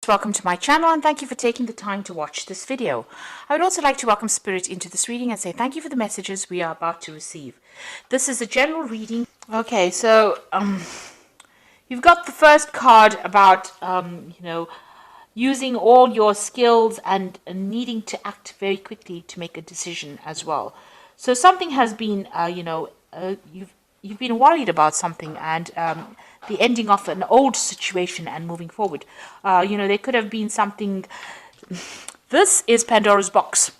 Welcome to my channel and thank you for taking the time to watch this video. I would also like to welcome Spirit into this reading and say thank you for the messages we are about to receive. This is a general reading. Okay, so you've got the first card about using all your skills and needing to act very quickly to make a decision as well. So something has been you've been worried about something and the ending of an old situation and moving forward. There could have been something. This is Pandora's box.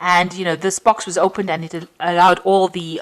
And, this box was opened and it allowed all the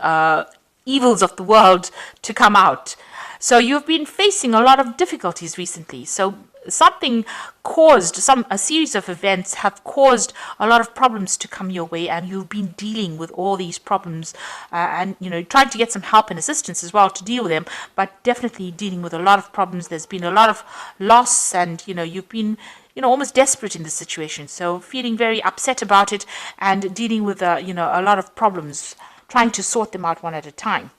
evils of the world to come out. So you've been facing a lot of difficulties recently. So something caused, a series of events have caused a lot of problems to come your way, and you've been dealing with all these problems and trying to get some help and assistance as well to deal with them, but definitely dealing with a lot of problems. There's been a lot of loss, and you've been almost desperate in this situation, so feeling very upset about it and dealing with a lot of problems, trying to sort them out one at a time.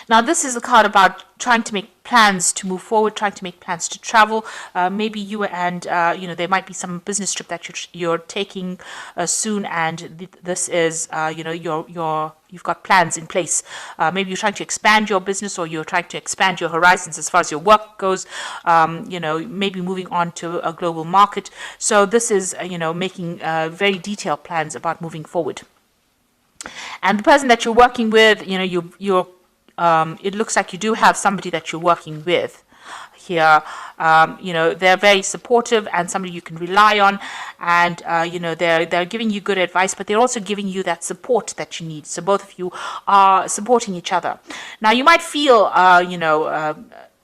Now, this is a card about trying to make plans to move forward, trying to make plans to travel. Maybe you and, there might be some business trip that you're taking soon, and this is, you've got plans in place. Maybe you're trying to expand your business, or you're trying to expand your horizons as far as your work goes, maybe moving on to a global market. So this is, making very detailed plans about moving forward. And the person that you're working with, it looks like you do have somebody that you're working with here. They're very supportive and somebody you can rely on, and they're giving you good advice, but they're also giving you that support that you need. So both of you are supporting each other. Now, you might feel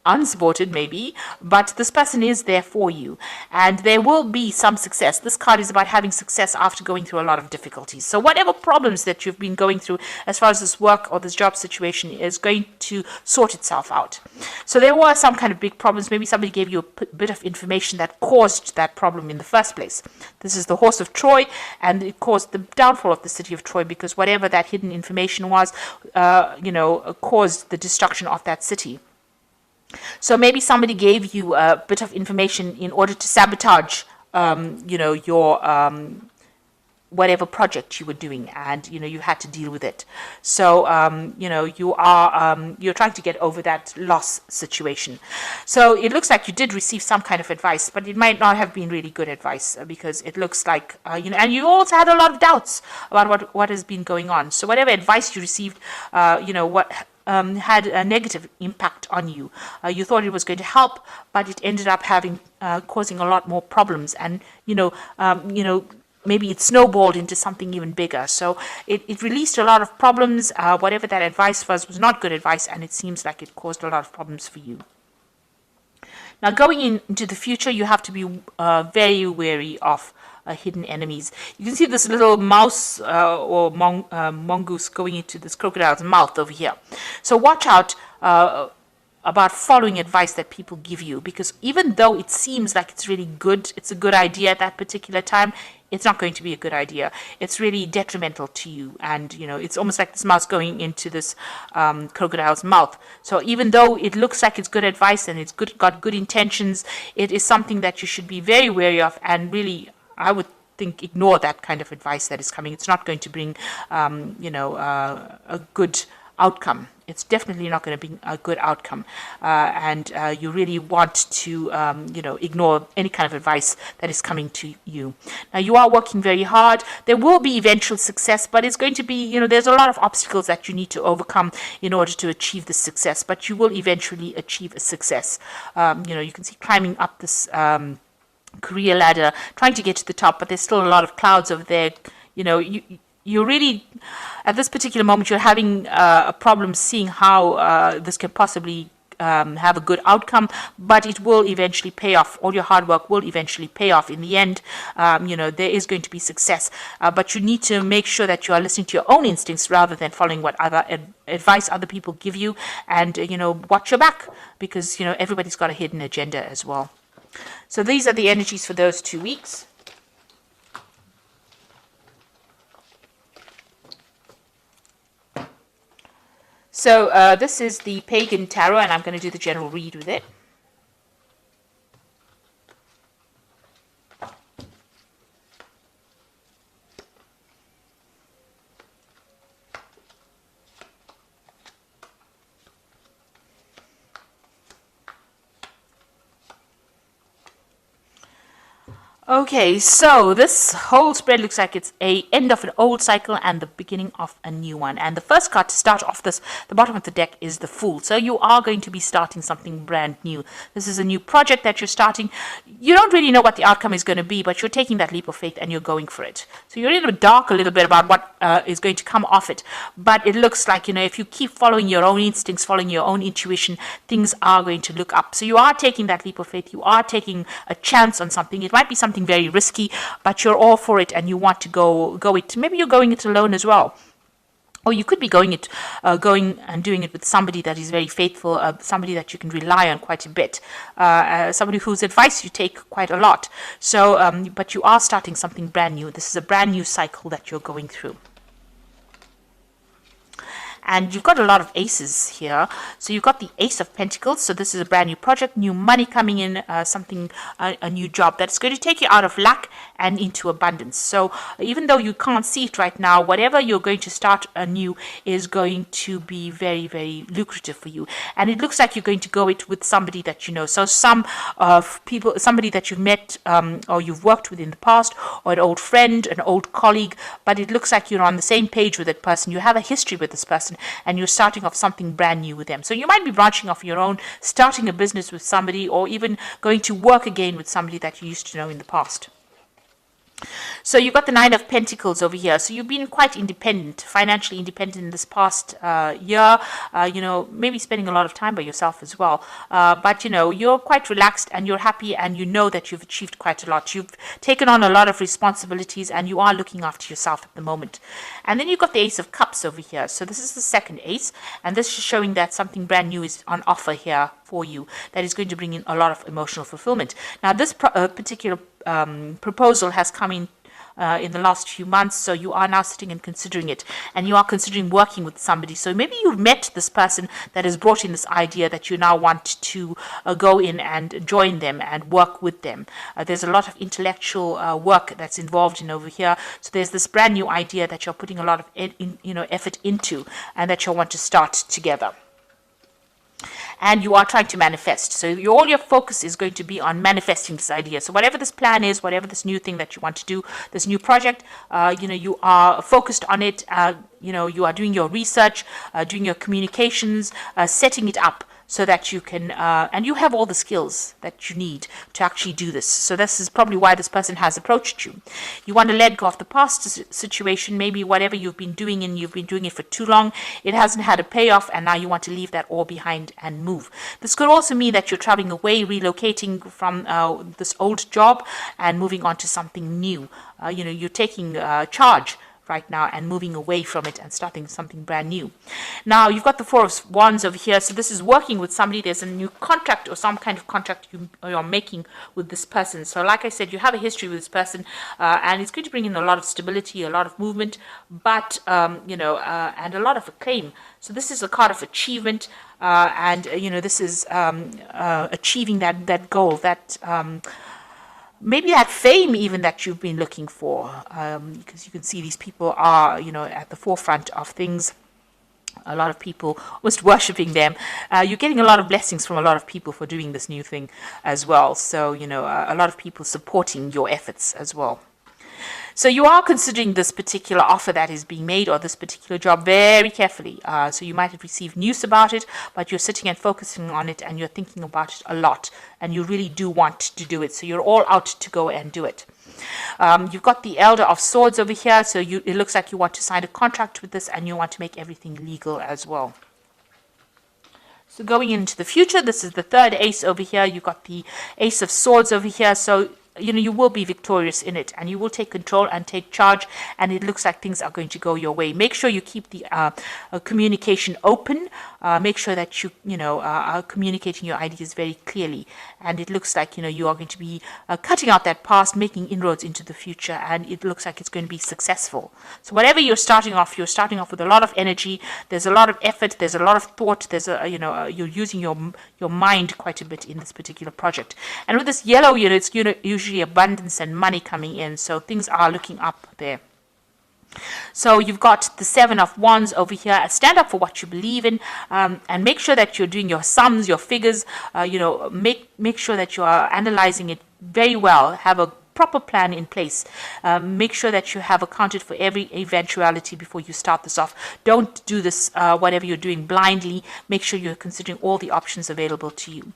unsupported maybe, but this person is there for you, and there will be some success. This card is about having success after going through a lot of difficulties. So whatever problems that you've been going through as far as this work or this job situation is going to sort itself out. So there were some kind of big problems. Maybe somebody gave you a bit of information that caused that problem in the first place. This is the horse of Troy, and it caused the downfall of the city of Troy, because whatever that hidden information was, caused the destruction of that city. So maybe somebody gave you a bit of information in order to sabotage, your whatever project you were doing, and you had to deal with it. So you're trying to get over that loss situation. So it looks like you did receive some kind of advice, but it might not have been really good advice, because it looks like and you also had a lot of doubts about what has been going on. So whatever advice you received, had a negative impact on you. You thought it was going to help, but it ended up causing a lot more problems, and maybe it snowballed into something even bigger. So it released a lot of problems. Whatever that advice was not good advice, and it seems like it caused a lot of problems for you. Now, going into the future, you have to be very wary of hidden enemies. You can see this little mouse or mongoose going into this crocodile's mouth over here. So watch out about following advice that people give you, because even though it seems like it's really good, it's a good idea at that particular time, it's not going to be a good idea. It's really detrimental to you, and it's almost like this mouse going into this crocodile's mouth. So even though it looks like it's good advice and it's got good intentions, it is something that you should be very wary of, and really, I would think, ignore that kind of advice that is coming. It's not going to bring, a good outcome. It's definitely not going to bring a good outcome. And you really want to, ignore any kind of advice that is coming to you. Now, you are working very hard. There will be eventual success, but it's going to be, there's a lot of obstacles that you need to overcome in order to achieve the success, but you will eventually achieve a success. You can see climbing up this career ladder, trying to get to the top, but there's still a lot of clouds over there. You're really, at this particular moment, you're having a problem seeing how this can possibly have a good outcome, but it will eventually pay off. All your hard work will eventually pay off in the end. There is going to be success, but you need to make sure that you are listening to your own instincts rather than following what other advice other people give you, and watch your back, because everybody's got a hidden agenda as well. So these are the energies for those 2 weeks. So this is the Pagan Tarot, and I'm going to do the general read with it. Okay, so this whole spread looks like it's a end of an old cycle and the beginning of a new one. And the first card to start off this, the bottom of the deck, is the Fool. So you are going to be starting something brand new. This is a new project that you're starting. You don't really know what the outcome is going to be, but you're taking that leap of faith and you're going for it. So you're in the dark a little bit about what is going to come off it. But it looks like, if you keep following your own instincts, following your own intuition, things are going to look up. So you are taking that leap of faith. You are taking a chance on something. It might be something very risky, but you're all for it and you want to go it. Maybe you're going it alone as well. Or you could be going and doing it with somebody that is very faithful, somebody that you can rely on quite a bit, somebody whose advice you take quite a lot. So, but you are starting something brand new. This is a brand new cycle that you're going through. And you've got a lot of aces here. So you've got the Ace of Pentacles. So this is a brand new project, new money coming in, a new job that's going to take you out of lack and into abundance. So even though you can't see it right now, whatever you're going to start anew is going to be very, very lucrative for you. And it looks like you're going to go it with somebody that you know. So somebody that you've met or you've worked with in the past, or an old friend, an old colleague, but it looks like you're on the same page with that person. You have a history with this person and you're starting off something brand new with them. So you might be branching off your own, starting a business with somebody, or even going to work again with somebody that you used to know in the past. So you've got the Nine of Pentacles over here. So you've been quite independent, financially independent in this past year, maybe spending a lot of time by yourself as well. But, you're quite relaxed and you're happy and you know that you've achieved quite a lot. You've taken on a lot of responsibilities and you are looking after yourself at the moment. And then you've got the Ace of Cups over here. So this is the second ace. And this is showing that something brand new is on offer here for you that is going to bring in a lot of emotional fulfillment. Now, this particular proposal has come in the last few months, so you are now sitting and considering it, and you are considering working with somebody. So maybe you've met this person that has brought in this idea that you now want to go in and join them and work with them. There's a lot of intellectual work that's involved in over here. So there's this brand new idea that you're putting a lot of effort into, and that you'll want to start together. And you are trying to manifest. So all your focus is going to be on manifesting this idea. So whatever this plan is, whatever this new thing that you want to do, this new project, you are focused on it. You are doing your research, doing your communications, setting it up so that you can, and you have all the skills that you need to actually do this. So this is probably why this person has approached you. You want to let go of the past situation, maybe whatever you've been doing and you've been doing it for too long, it hasn't had a payoff, and now you want to leave that all behind and move. This could also mean that you're traveling away, relocating from this old job and moving on to something new. You're taking charge right now and moving away from it and starting something brand new. Now you've got the Four of Wands over here. So this is working with somebody. There's a new contract or some kind of contract you're making with this person. So like I said, you have a history with this person, and it's going to bring in a lot of stability, a lot of movement, but and a lot of acclaim. So this is a card of achievement, and this is achieving that goal, that maybe that fame even that you've been looking for, because you can see these people are, at the forefront of things. A lot of people almost worshipping them. You're getting a lot of blessings from a lot of people for doing this new thing as well. So, a lot of people supporting your efforts as well. So you are considering this particular offer that is being made, or this particular job, very carefully. So you might have received news about it, but you're sitting and focusing on it and you're thinking about it a lot, and you really do want to do it. So you're all out to go and do it. You've got the Elder of Swords over here. So it looks like you want to sign a contract with this and you want to make everything legal as well. So going into the future, this is the third ace over here. You've got the Ace of Swords over here. So you will be victorious in it, and you will take control and take charge, and it looks like things are going to go your way. Make sure you keep the communication open. Make sure that you are communicating your ideas very clearly, and it looks like you are going to be cutting out that past, making inroads into the future, and it looks like it's going to be successful. So whatever you're starting off with a lot of energy. There's a lot of effort. There's a lot of thought. There's you're using your mind quite a bit in this particular project. And with this yellow, it's usually abundance and money coming in, so things are looking up there. So you've got the Seven of Wands over here. Stand up for what you believe in, and make sure that you're doing your sums, your figures. Make sure that you are analyzing it very well. Have a proper plan in place. Make sure that you have accounted for every eventuality before you start this off. Don't do this, whatever you're doing, blindly. Make sure you're considering all the options available to you.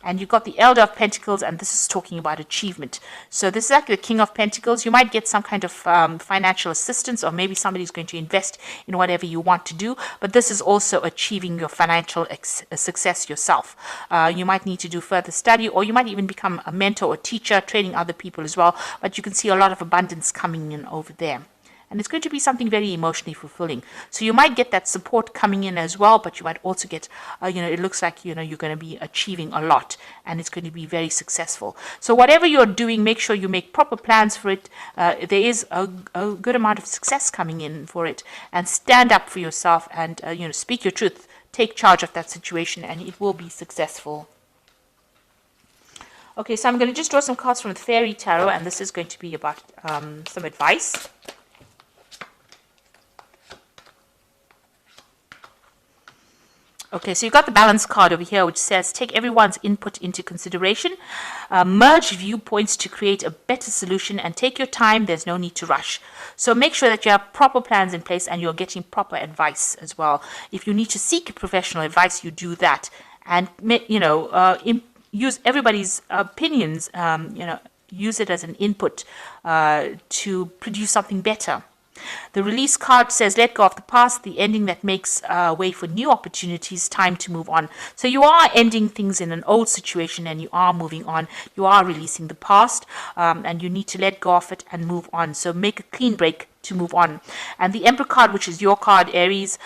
And you've got the Elder of Pentacles, and this is talking about achievement. So this is like the King of Pentacles. You might get some kind of financial assistance, or maybe somebody's going to invest in whatever you want to do. But this is also achieving your financial success yourself. You might need to do further study, or you might even become a mentor or teacher, training other people as well. But you can see a lot of abundance coming in over there. And it's going to be something very emotionally fulfilling. So you might get that support coming in as well, but you might also get, it looks like, you're going to be achieving a lot, and it's going to be very successful. So whatever you're doing, make sure you make proper plans for it. There is a good amount of success coming in for it, and stand up for yourself and, speak your truth. Take charge of that situation, and it will be successful. Okay, so I'm going to just draw some cards from the Fairy Tarot, and this is going to be about some advice. Okay, so you've got the balance card over here, which says, take everyone's input into consideration, merge viewpoints to create a better solution, and take your time. There's no need to rush. So make sure that you have proper plans in place and you're getting proper advice as well. If you need to seek professional advice, you do that. And, use everybody's opinions, use it as an input to produce something better. The release card says, let go of the past, the ending that makes way for new opportunities, time to move on. So you are ending things in an old situation and you are moving on. You are releasing the past, and you need to let go of it and move on. So make a clean break to move on. And the Emperor card, which is your card, Aries,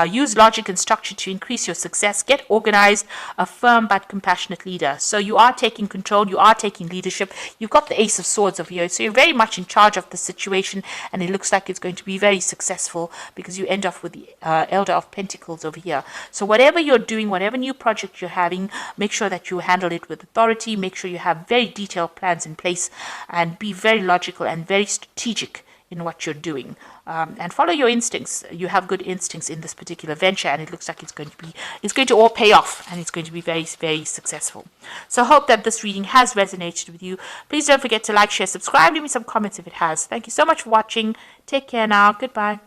use logic and structure to increase your success. Get organized, a firm but compassionate leader. So you are taking control, you are taking leadership. You've got the Ace of Swords over here, so you're very much in charge of the situation, and it looks like it's going to be very successful because you end off with the Elder of Pentacles over here. So whatever you're doing, whatever new project you're having, make sure that you handle it with authority. Make sure you have very detailed plans in place, and be very logical and very strategic in what you're doing, and follow your instincts. You have good instincts in this particular venture, and it looks like it's going to all pay off, and it's going to be very, very successful. So I hope that this reading has resonated with you. Please don't forget to like, share, subscribe. Leave me some comments if it has. Thank you so much for watching. Take care now. Goodbye.